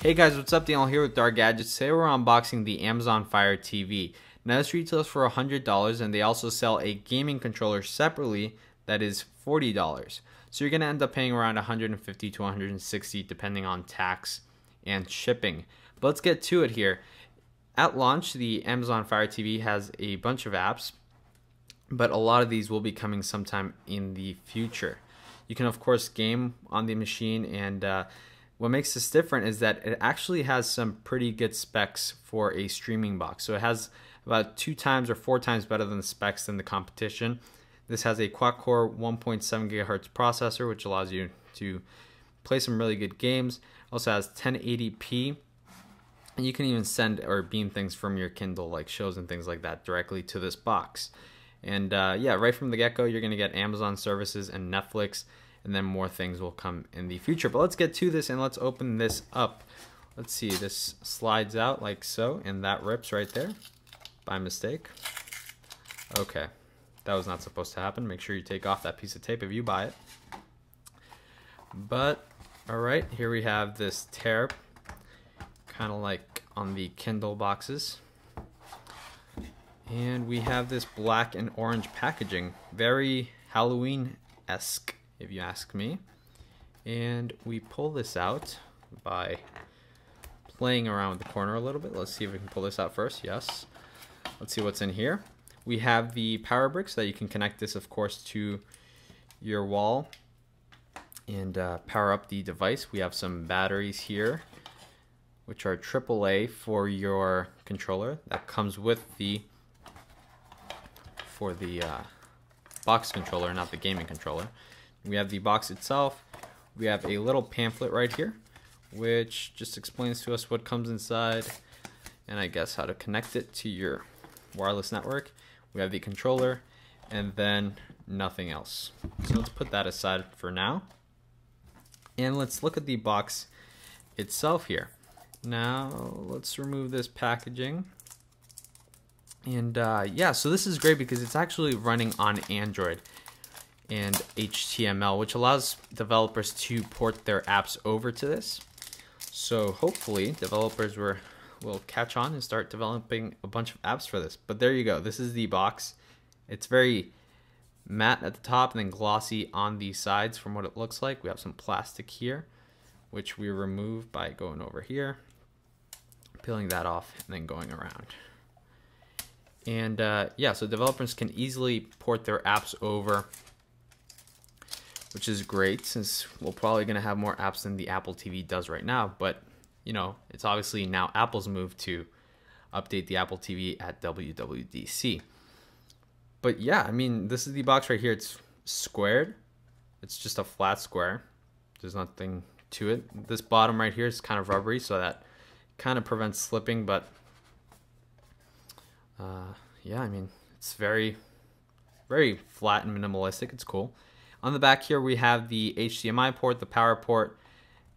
Hey guys, what's up? Daniel here with Dark Gadgets. Today we're unboxing the Amazon Fire TV. Now this retails for $100 and they also sell a gaming controller separately that is $40. So you're going to end up paying around $150 to $160 depending on tax and shipping. But let's get to it here. At launch, the Amazon Fire TV has a bunch of apps, but a lot of these will be coming sometime in the future. You can of course game on the machine, and what makes this different is that it actually has some pretty good specs for a streaming box. So it has about 2 times or 4 times better than the specs than the competition. This has a quad-core 1.7 gigahertz processor, which allows you to play some really good games. It also has 1080p, and you can even send or beam things from your Kindle, like shows and things like that, directly to this box. And yeah, right from the get-go, you're going to get Amazon services and Netflix, and then more things will come in the future. But let's get to this and let's open this up. Let's see, this slides out like so, and that rips right there by mistake. Okay, that was not supposed to happen. Make sure you take off that piece of tape if you buy it. But, alright, here we have this tear, kind of like on the Kindle boxes. And we have this black and orange packaging, very Halloween-esque, if you ask me. And we pull this out by playing around with the corner a little bit. Let's see if we can pull this out first. Yes. Let's see what's in here. We have the power brick so that you can connect this, of course, to your wall and power up the device. We have some batteries here, which are AAA for your controller. That comes with the box controller, not the gaming controller. We have the box itself. We have a little pamphlet right here, which just explains to us what comes inside and I guess how to connect it to your wireless network. We have the controller and then nothing else. So let's put that aside for now. And let's look at the box itself here. Now let's remove this packaging. And yeah, so this is great because it's actually running on Android and HTML, which allows developers to port their apps over to this. So hopefully developers will catch on and start developing a bunch of apps for this. But there you go. This is the box. It's very matte at the top and then glossy on the sides from what it looks like. We have some plastic here, which we remove by going over here, peeling that off, and then going around. And yeah, so developers can easily port their apps over, which is great since we're probably going to have more apps than the Apple TV does right now. But, you know, it's obviously now Apple's move to update the Apple TV at WWDC. But yeah, I mean, this is the box right here. It's squared. It's just a flat square. There's nothing to it. This bottom right here is kind of rubbery, so that kind of prevents slipping, but yeah, I mean, it's very, very flat and minimalistic. It's cool. On the back here, we have the HDMI port, the power port,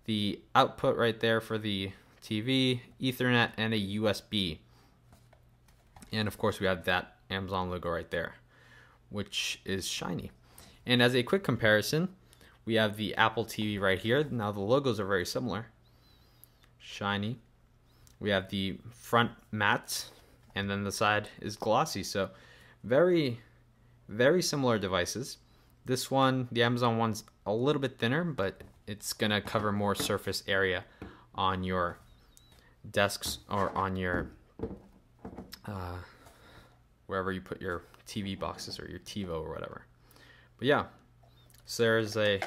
the output right there for the TV, Ethernet, and a USB. And of course, we have that Amazon logo right there, which is shiny. And as a quick comparison, we have the Apple TV right here. Now the logos are very similar. Shiny. We have the front matte, and then the side is glossy. So very, very similar devices. This one, the Amazon one's a little bit thinner, but it's gonna cover more surface area on your desks or on your wherever you put your TV boxes or your TiVo or whatever. But yeah, so there's a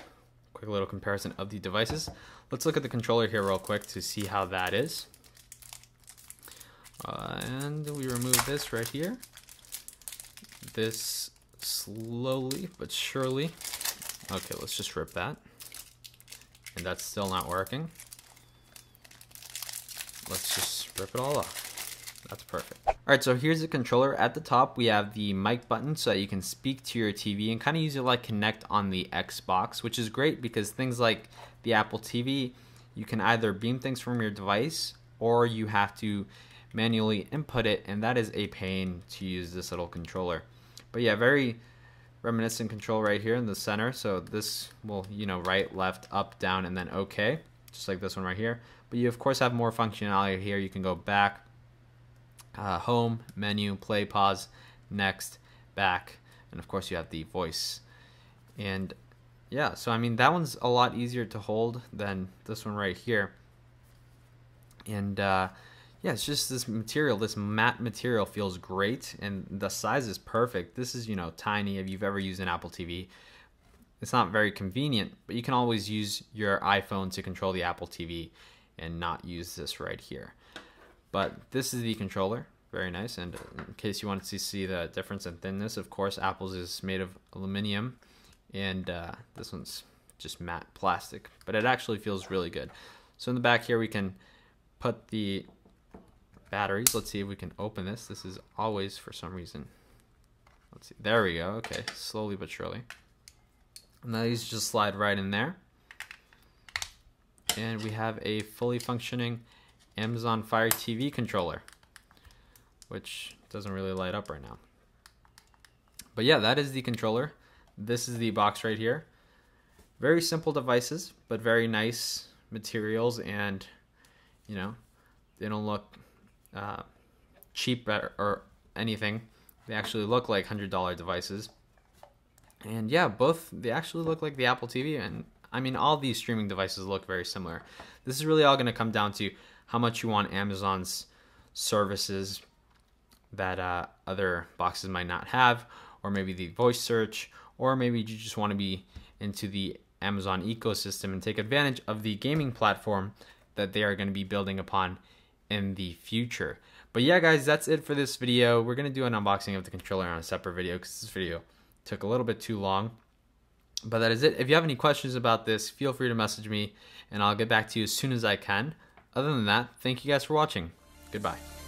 quick little comparison of the devices. Let's look at the controller here real quick to see how that is. And we remove this right here. This slowly but surely. Okay, let's just rip that. And that's still not working. Let's just rip it all off. That's perfect. Alright, so here's the controller. At the top, we have the mic button so that you can speak to your TV and kind of use it like Connect on the Xbox, which is great because things like the Apple TV, you can either beam things from your device or you have to manually input it, and that is a pain to use this little controller. But yeah, very reminiscent control right here in the center. So this will, you know, right, left, up, down, and then OK. just like this one right here. But you of course have more functionality here. You can go back, home, menu, play, pause, next, back, and of course you have the voice. And yeah, so I mean that one's a lot easier to hold than this one right here. And yeah, it's just this material, this matte material feels great, and the size is perfect. This is, you know, tiny. If you've ever used an Apple TV, it's not very convenient, but you can always use your iPhone to control the Apple TV and not use this right here. But this is the controller, very nice. And in case you wanted to see the difference in thinness, of course, Apple's is made of aluminum, and this one's just matte plastic, but it actually feels really good. So in the back here, we can put the batteries. Let's see if we can open this. This is always, for some reason, let's see, there we go. Okay, slowly but surely. And now these just slide right in there. And we have a fully functioning Amazon Fire TV controller, which doesn't really light up right now. But yeah, that is the controller. This is the box right here. Very simple devices, but very nice materials, and you know, they don't look cheap or anything. They actually look like $100 devices. And yeah, they actually look like the Apple TV, and I mean all these streaming devices look very similar. This is really all going to come down to how much you want Amazon's services that other boxes might not have, or maybe the voice search, or maybe you just want to be into the Amazon ecosystem and take advantage of the gaming platform that they are going to be building upon in the future. But yeah, guys, that's it for this video. We're going to do an unboxing of the controller on a separate video because this video took a little bit too long. But that is it. If you have any questions about this, feel free to message me and I'll get back to you as soon as I can. Other than that, thank you guys for watching. Goodbye.